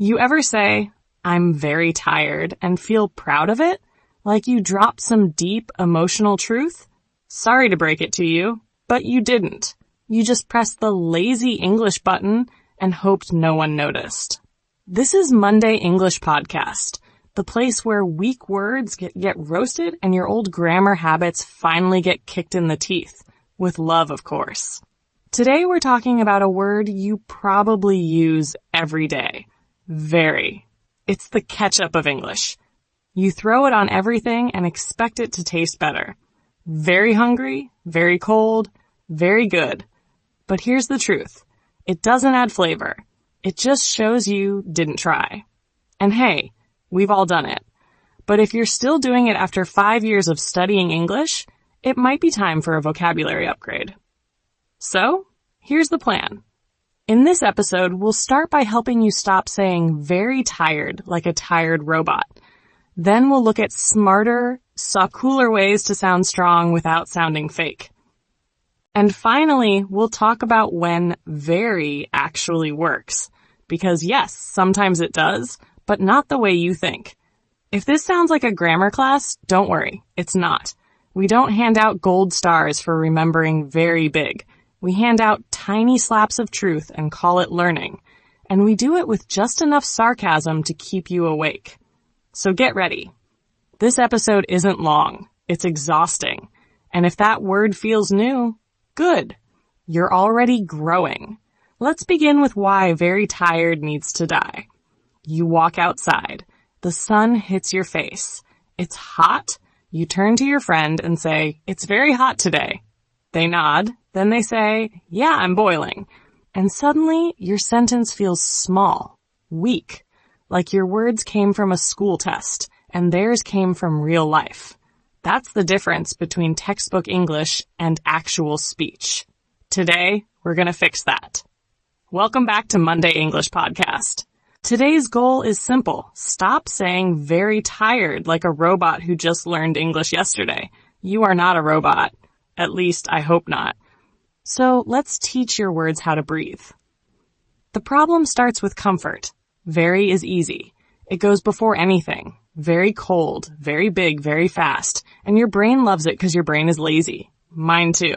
You ever say, "I'm very tired," and feel proud of it? Like you dropped some deep emotional truth? Sorry to break it to you, but you didn't. You just pressed the lazy English button and hoped no one noticed. This is Monday English Podcast, the place where weak words get roasted and your old grammar habits finally get kicked in the teeth. With love, of course. Today we're talking about a word you probably use every day. Very. It's the ketchup of English. You throw it on everything and expect it to taste better. Very hungry, very cold, very good. But here's the truth. It doesn't add flavor. It just shows you didn't try. And hey, we've all done it. But if you're still doing it after 5 years of studying English, it might be time for a vocabulary upgrade. So, here's the plan. In this episode, we'll start by helping you stop saying very tired like a tired robot. Then we'll look at smarter, cooler ways to sound strong without sounding fake. And finally, we'll talk about when very actually works. Because yes, sometimes it does, but not the way you think. If this sounds like a grammar class, don't worry, it's not. We don't hand out gold stars for remembering very big. We hand out tiny slaps of truth and call it learning. And we do it with just enough sarcasm to keep you awake. So get ready. This episode isn't long. It's exhausting. And if that word feels new, good. You're already growing. Let's begin with why very tired needs to die. You walk outside. The sun hits your face. It's hot. You turn to your friend and say, "It's very hot today." They nod. Then they say, "Yeah, I'm boiling." And suddenly your sentence feels small, weak, like your words came from a school test and theirs came from real life. That's the difference between textbook English and actual speech. Today, we're going to fix that. Welcome back to Monday English Podcast. Today's goal is simple. Stop saying very tired like a robot who just learned English yesterday. You are not a robot. At least, I hope not. So let's teach your words how to breathe. The problem starts with comfort. Very is easy. It goes before anything. Very cold, very big, very fast. And your brain loves it because your brain is lazy. Mine too.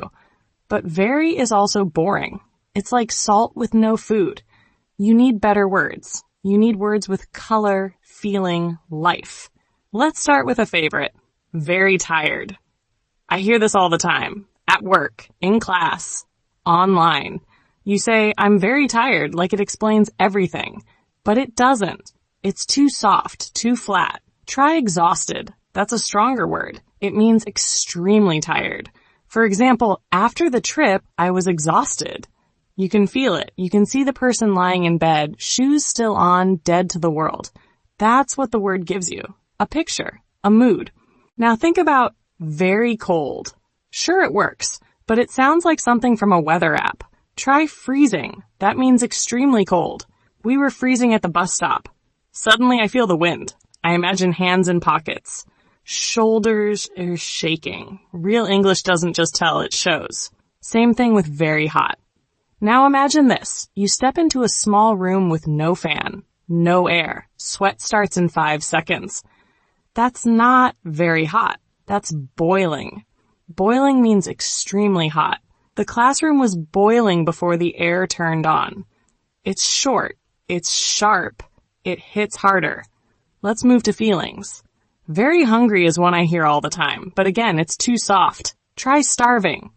But very is also boring. It's like salt with no food. You need better words. You need words with color, feeling, life. Let's start with a favorite. Very tired. I hear this all the time. At work, in class, online. You say, "I'm very tired," like it explains everything. But it doesn't. It's too soft, too flat. Try exhausted. That's a stronger word. It means extremely tired. For example, after the trip, I was exhausted. You can feel it. You can see the person lying in bed, shoes still on, dead to the world. That's what the word gives you. A picture. A mood. Now think about very cold. Sure, it works, but it sounds like something from a weather app. Try freezing. That means extremely cold. We were freezing at the bus stop. Suddenly I feel the wind. I imagine hands in pockets. Shoulders are shaking. Real English doesn't just tell, it shows. Same thing with very hot. Now imagine this. You step into a small room with no fan, no air. Sweat starts in 5 seconds. That's not very hot. That's boiling. Boiling means extremely hot. The classroom was boiling before the air turned on. It's short. It's sharp. It hits harder. Let's move to feelings. Very hungry is one I hear all the time, but again, it's too soft. Try starving.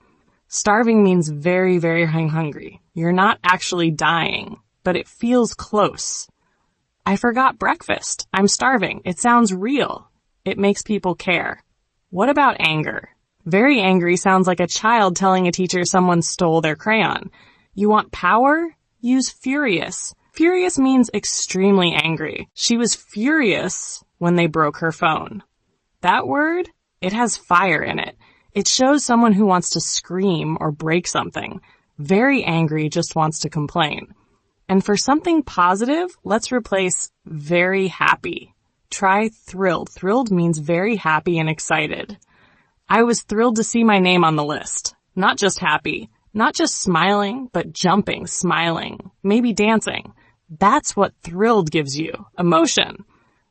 Starving means very, very hungry. You're not actually dying, but it feels close. I forgot breakfast. I'm starving. It sounds real. It makes people care. What about anger? Very angry sounds like a child telling a teacher someone stole their crayon. You want power? Use furious. Furious means extremely angry. She was furious when they broke her phone. That word, it has fire in it. It shows someone who wants to scream or break something. Very angry just wants to complain. And for something positive, let's replace very happy. Try thrilled. Thrilled means very happy and excited. I was thrilled to see my name on the list. Not just happy. Not just smiling, but jumping, smiling, maybe dancing. That's what thrilled gives you, emotion.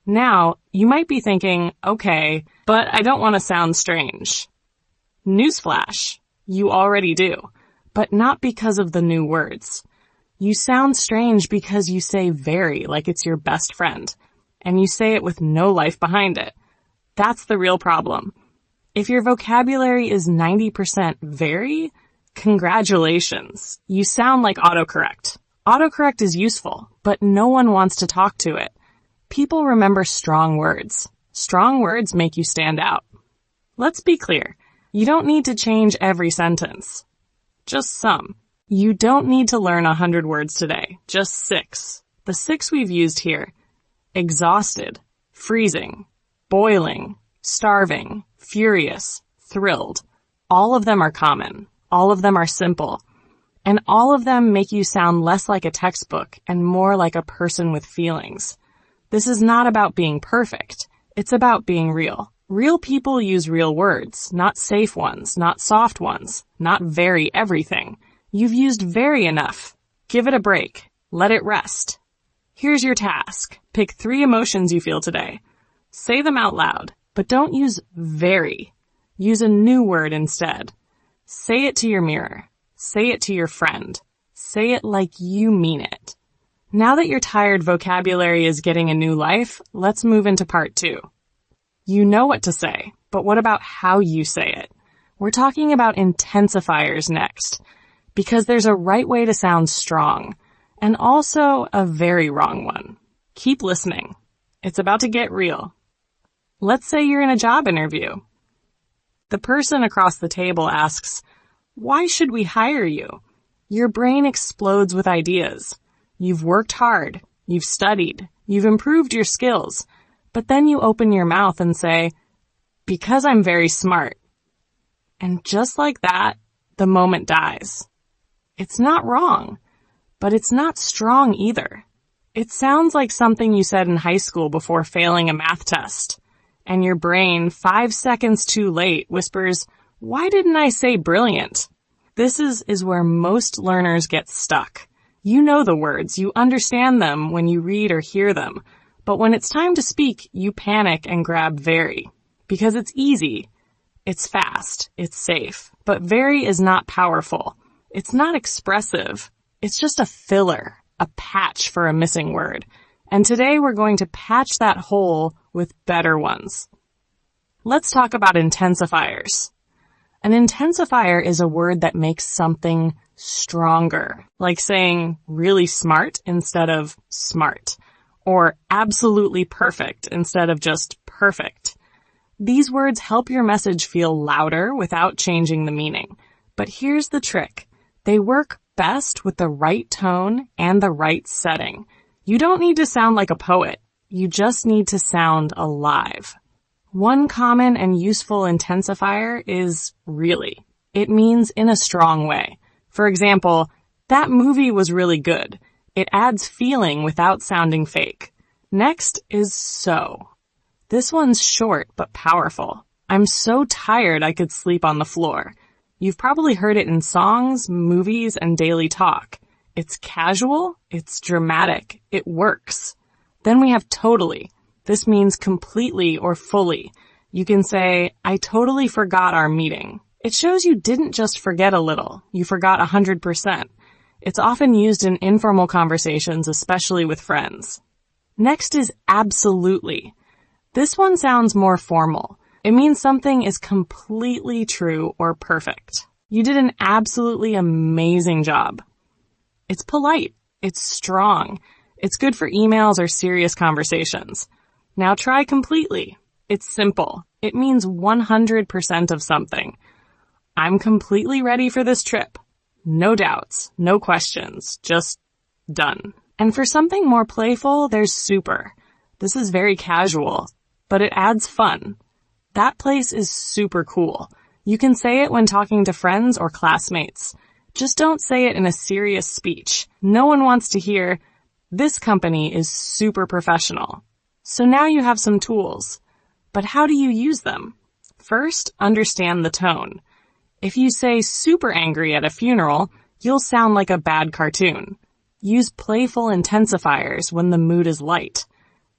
Now, you might be thinking, okay, but I don't want to sound strange. Newsflash, you already do, but not because of the new words. You sound strange because you say very like it's your best friend, and you say it with no life behind it. That's the real problem. If your vocabulary is 90% very, congratulations. You sound like autocorrect. Autocorrect is useful, but no one wants to talk to it. People remember strong words. Strong words make you stand out. Let's be clear. You don't need to change every sentence. Just some. You don't need to learn 100 words today. Just 6. The 6 we've used here. Exhausted, freezing, boiling, starving, furious, thrilled. All of them are common. All of them are simple. And all of them make you sound less like a textbook and more like a person with feelings. This is not about being perfect. It's about being real. Real people use real words, not safe ones, not soft ones, not very everything. You've used very enough. Give it a break. Let it rest. Here's your task. Pick 3 emotions you feel today. Say them out loud, but don't use very. Use a new word instead. Say it to your mirror. Say it to your friend. Say it like you mean it. Now that your tired vocabulary is getting a new life, let's move into part 2. You know what to say, but what about how you say it? We're talking about intensifiers next, because there's a right way to sound strong, and also a very wrong one. Keep listening. It's about to get real. Let's say you're in a job interview. The person across the table asks, "Why should we hire you?" Your brain explodes with ideas. You've worked hard. You've studied. You've improved your skills. But then you open your mouth and say, "Because I'm very smart." And just like that, the moment dies. It's not wrong, but it's not strong either. It sounds like something you said in high school before failing a math test. And your brain, 5 seconds too late, whispers, "Why didn't I say brilliant?" This is where most learners get stuck. You know the words, you understand them when you read or hear them. But when it's time to speak, you panic and grab very. Because it's easy. It's fast. It's safe. But very is not powerful. It's not expressive. It's just a filler, a patch for a missing word. And today we're going to patch that hole with better ones. Let's talk about intensifiers. An intensifier is a word that makes something stronger, like saying really smart instead of smart, or absolutely perfect instead of just perfect. These words help your message feel louder without changing the meaning. But here's the trick. They work best with the right tone and the right setting. You don't need to sound like a poet. You just need to sound alive. One common and useful intensifier is really. It means in a strong way. For example, that movie was really good. It adds feeling without sounding fake. Next is so. This one's short but powerful. I'm so tired I could sleep on the floor. You've probably heard it in songs, movies, and daily talk. It's casual, it's dramatic, it works. Then we have totally. This means completely or fully. You can say, "I totally forgot our meeting." It shows you didn't just forget a little, you forgot 100%. It's often used in informal conversations, especially with friends. Next is absolutely. This one sounds more formal. It means something is completely true or perfect. You did an absolutely amazing job. It's polite. It's strong. It's good for emails or serious conversations. Now try completely. It's simple. It means 100% of something. I'm completely ready for this trip. No doubts, no questions, just done. And for something more playful, there's super. This is very casual, but it adds fun. That place is super cool. You can say it when talking to friends or classmates. Just don't say it in a serious speech. No one wants to hear, "This company is super professional." So now you have some tools. But how do you use them? First, understand the tone. If you say super angry at a funeral, you'll sound like a bad cartoon. Use playful intensifiers when the mood is light.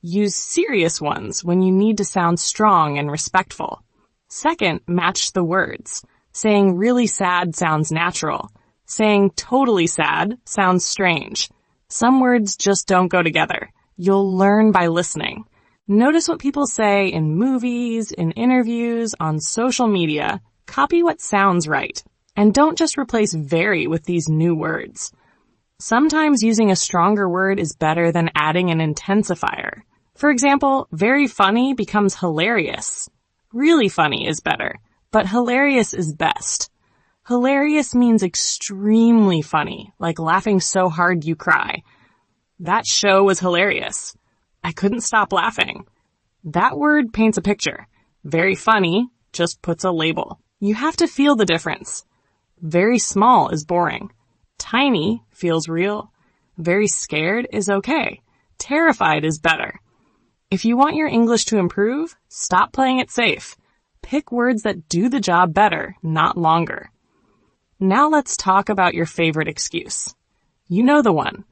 Use serious ones when you need to sound strong and respectful. Second, match the words. Saying really sad sounds natural. Saying totally sad sounds strange. Some words just don't go together. You'll learn by listening. Notice what people say in movies, in interviews, on social media. Copy what sounds right. And don't just replace very with these new words. Sometimes using a stronger word is better than adding an intensifier. For example, very funny becomes hilarious. Really funny is better, but hilarious is best. Hilarious means extremely funny, like laughing so hard you cry. That show was hilarious. I couldn't stop laughing. That word paints a picture. Very funny just puts a label. You have to feel the difference. Very small is boring. Tiny feels real. Very scared is okay. Terrified is better. If you want your English to improve, stop playing it safe. Pick words that do the job better, not longer. Now let's talk about your favorite excuse. You know the one.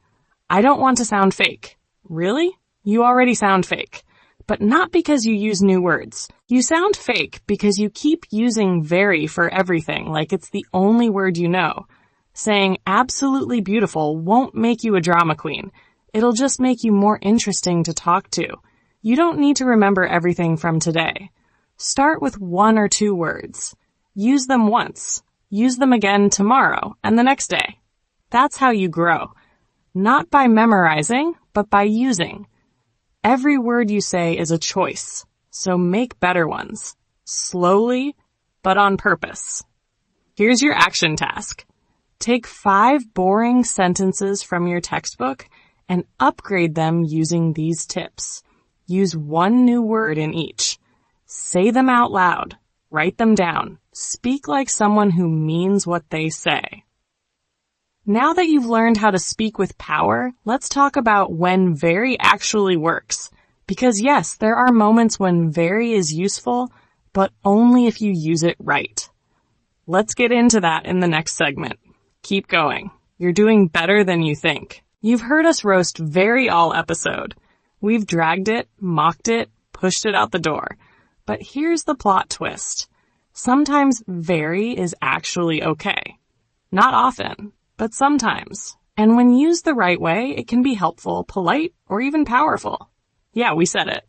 I don't want to sound fake. Really? You already sound fake. But not because you use new words. You sound fake because you keep using very for everything like it's the only word you know. Saying absolutely beautiful won't make you a drama queen. It'll just make you more interesting to talk to. You don't need to remember everything from today. Start with 1 or 2 words. Use them once. Use them again tomorrow and the next day. That's how you grow. Not by memorizing, but by using. Every word you say is a choice, so make better ones. Slowly, but on purpose. Here's your action task. Take 5 boring sentences from your textbook and upgrade them using these tips. Use 1 new word in each. Say them out loud. Write them down. Speak like someone who means what they say. Now that you've learned how to speak with power, let's talk about when very actually works. Because yes, there are moments when very is useful, but only if you use it right. Let's get into that in the next segment. Keep going. You're doing better than you think. You've heard us roast very all episode. We've dragged it, mocked it, pushed it out the door. But here's the plot twist. Sometimes very is actually okay. Not often, but sometimes. And when used the right way, it can be helpful, polite, or even powerful. Yeah, we said it.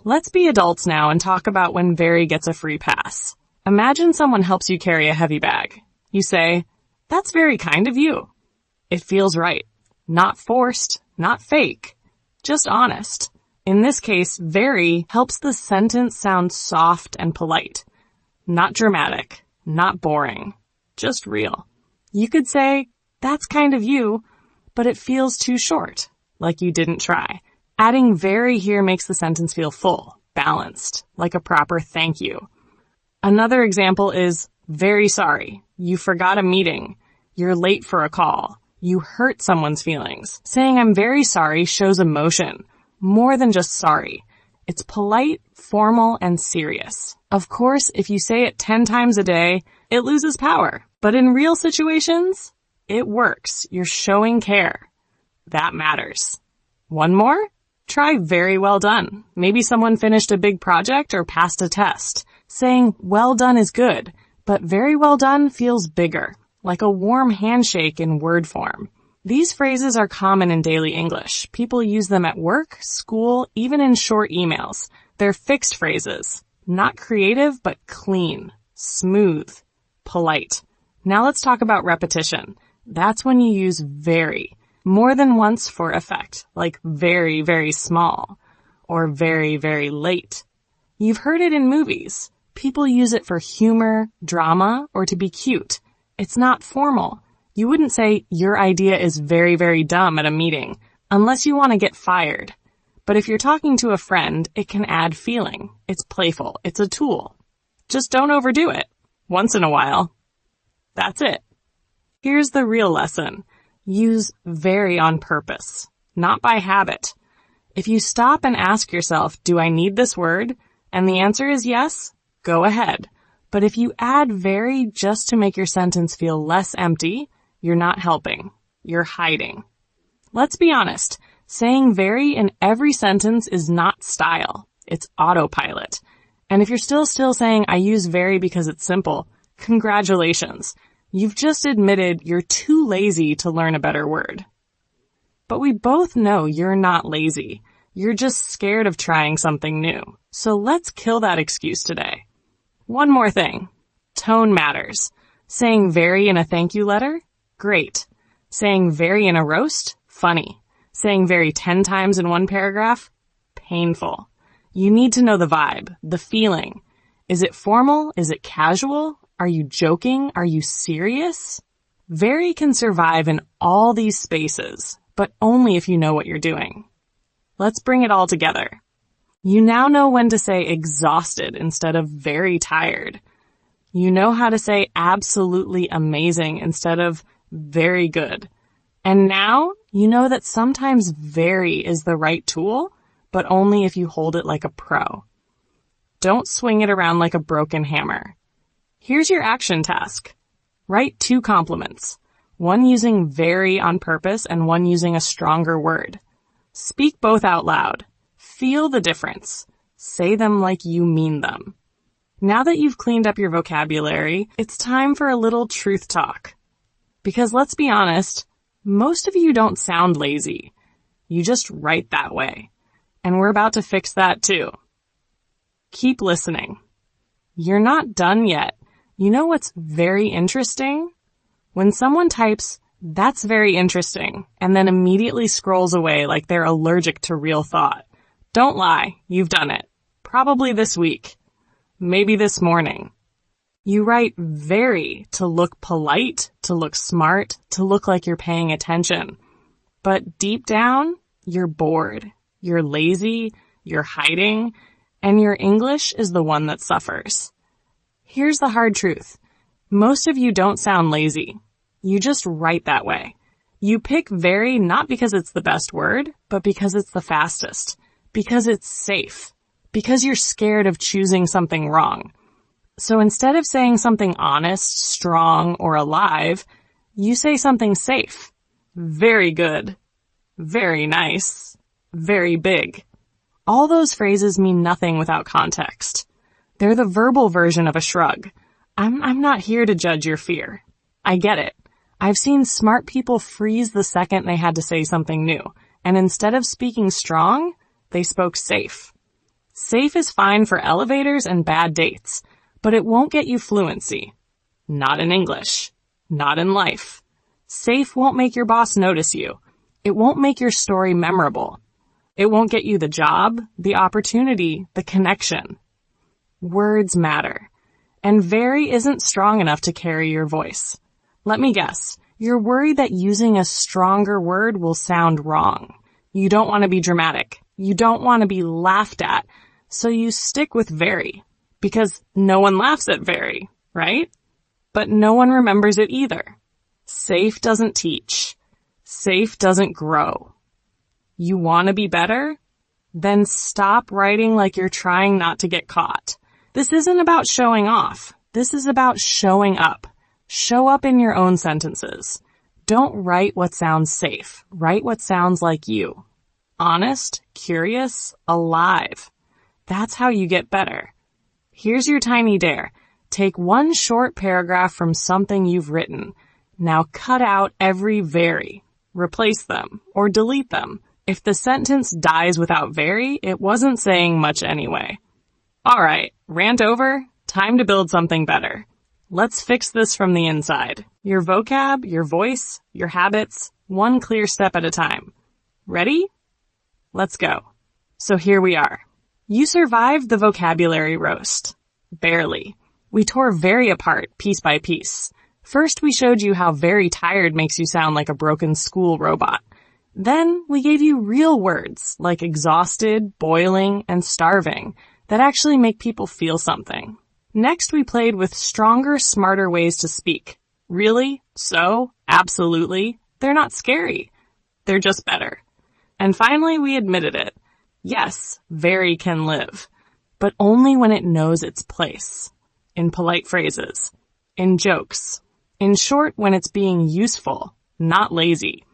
Let's be adults now and talk about when very gets a free pass. Imagine someone helps you carry a heavy bag. You say, "That's very kind of you." It feels right. Not forced, not fake, just honest. In this case, very helps the sentence sound soft and polite. Not dramatic, not boring, just real. You could say, "That's kind of you," but it feels too short, like you didn't try. Adding very here makes the sentence feel full, balanced, like a proper thank you. Another example is, very sorry. You forgot a meeting. You're late for a call. You hurt someone's feelings. Saying I'm very sorry shows emotion, more than just sorry. It's polite, formal, and serious. Of course, if you say it 10 times a day, it loses power. But in real situations, it works. You're showing care. That matters. One more? Try very well done. Maybe someone finished a big project or passed a test. Saying well done is good, but very well done feels bigger, like a warm handshake in word form. These phrases are common in daily English. People use them at work, school, even in short emails. They're fixed phrases. Not creative, but clean, smooth, polite. Now let's talk about repetition. That's when you use very, more than once for effect, like very, very small, or very, very late. You've heard it in movies. People use it for humor, drama, or to be cute. It's not formal. You wouldn't say, your idea is very, very dumb at a meeting, unless you want to get fired. But if you're talking to a friend, it can add feeling. It's playful. It's a tool. Just don't overdo it. Once in a while. That's it. Here's the real lesson. Use very on purpose, not by habit. If you stop and ask yourself, do I need this word? And the answer is yes, go ahead. But if you add very just to make your sentence feel less empty, you're not helping. You're hiding. Let's be honest. Saying very in every sentence is not style. It's autopilot. And if you're still saying, I use very because it's simple, congratulations. You've just admitted you're too lazy to learn a better word. But we both know you're not lazy. You're just scared of trying something new. So let's kill that excuse today. One more thing. Tone matters. Saying very in a thank you letter? Great. Saying very in a roast? Funny. Saying very 10 times in one paragraph? Painful. You need to know the vibe, the feeling. Is it formal? Is it casual? Are you joking? Are you serious? Very can survive in all these spaces, but only if you know what you're doing. Let's bring it all together. You now know when to say exhausted instead of very tired. You know how to say absolutely amazing instead of very good. And now you know that sometimes very is the right tool, but only if you hold it like a pro. Don't swing it around like a broken hammer. Here's your action task. Write 2 compliments, one using very on purpose and one using a stronger word. Speak both out loud. Feel the difference. Say them like you mean them. Now that you've cleaned up your vocabulary, it's time for a little truth talk. Because let's be honest, most of you don't sound lazy. You just write that way. And we're about to fix that too. Keep listening. You're not done yet. You know what's very interesting? When someone types, "That's very interesting," and then immediately scrolls away like they're allergic to real thought. Don't lie. You've done it. Probably this week. Maybe this morning. You write very to look polite, to look smart, to look like you're paying attention. But deep down, you're bored. You're lazy. You're hiding. And your English is the one that suffers. Here's the hard truth. Most of you don't sound lazy. You just write that way. You pick very not because it's the best word, but because it's the fastest. Because it's safe. Because you're scared of choosing something wrong. So instead of saying something honest, strong, or alive, you say something safe. Very good. Very nice. Very big. All those phrases mean nothing without context. They're the verbal version of a shrug. I'm not here to judge your fear. I get it. I've seen smart people freeze the second they had to say something new, and instead of speaking strong, they spoke safe. Safe is fine for elevators and bad dates, but it won't get you fluency. Not in English. Not in life. Safe won't make your boss notice you. It won't make your story memorable. It won't get you the job, the opportunity, the connection. Words matter. And very isn't strong enough to carry your voice. Let me guess. You're worried that using a stronger word will sound wrong. You don't want to be dramatic. You don't want to be laughed at. So you stick with very. Because no one laughs at very, right? But no one remembers it either. Safe doesn't teach. Safe doesn't grow. You want to be better? Then stop writing like you're trying not to get caught. This isn't about showing off. This is about showing up. Show up in your own sentences. Don't write what sounds safe. Write what sounds like you. Honest, curious, alive. That's how you get better. Here's your tiny dare. Take one short paragraph from something you've written. Now cut out every very. Replace them or delete them. If the sentence dies without very, it wasn't saying much anyway. All right, rant over. Time to build something better. Let's fix this from the inside. Your vocab, your voice, your habits, one clear step at a time. Ready? Let's go. So here we are. You survived the vocabulary roast. Barely. We tore very apart, piece by piece. First, we showed you how very tired makes you sound like a broken school robot. Then, we gave you real words, like exhausted, boiling, and starving, that actually make people feel something. Next, we played with stronger, smarter ways to speak. Really? So? Absolutely? They're not scary. They're just better. And finally, we admitted it. Yes, very can live, but only when it knows its place. In polite phrases. In jokes. In short, when it's being useful, not lazy.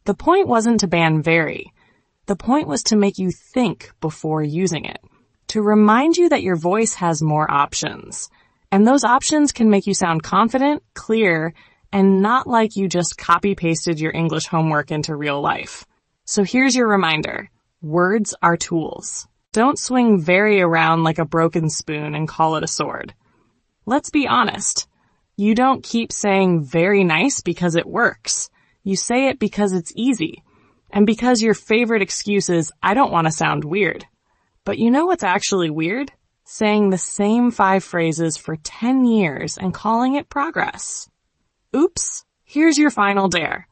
The point wasn't to ban very. The point was to make you think before using it, to remind you that your voice has more options. And those options can make you sound confident, clear, and not like you just copy-pasted your English homework into real life. So here's your reminder. Words are tools. Don't swing very around like a broken spoon and call it a sword. Let's be honest. You don't keep saying very nice because it works. You say it because it's easy. And because your favorite excuse is, I don't want to sound weird. But you know what's actually weird? Saying the same 5 phrases for 10 years and calling it progress. Oops. Here's your final dare.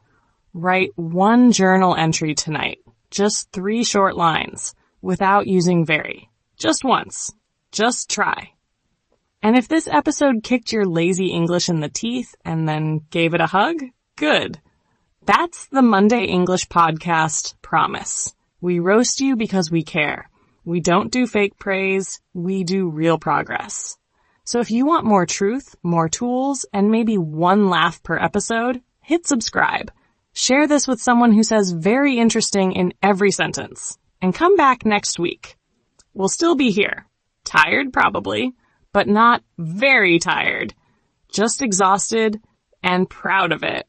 Write 1 journal entry tonight. Just 3 short lines. Without using very. Just once. Just try. And if this episode kicked your lazy English in the teeth and then gave it a hug, good. That's the Monday English Podcast promise. We roast you because we care. We don't do fake praise. We do real progress. So if you want more truth, more tools, and maybe 1 laugh per episode, hit subscribe. Share this with someone who says very interesting in every sentence. And come back next week. We'll still be here. Tired, probably, but not very tired. Just exhausted and proud of it.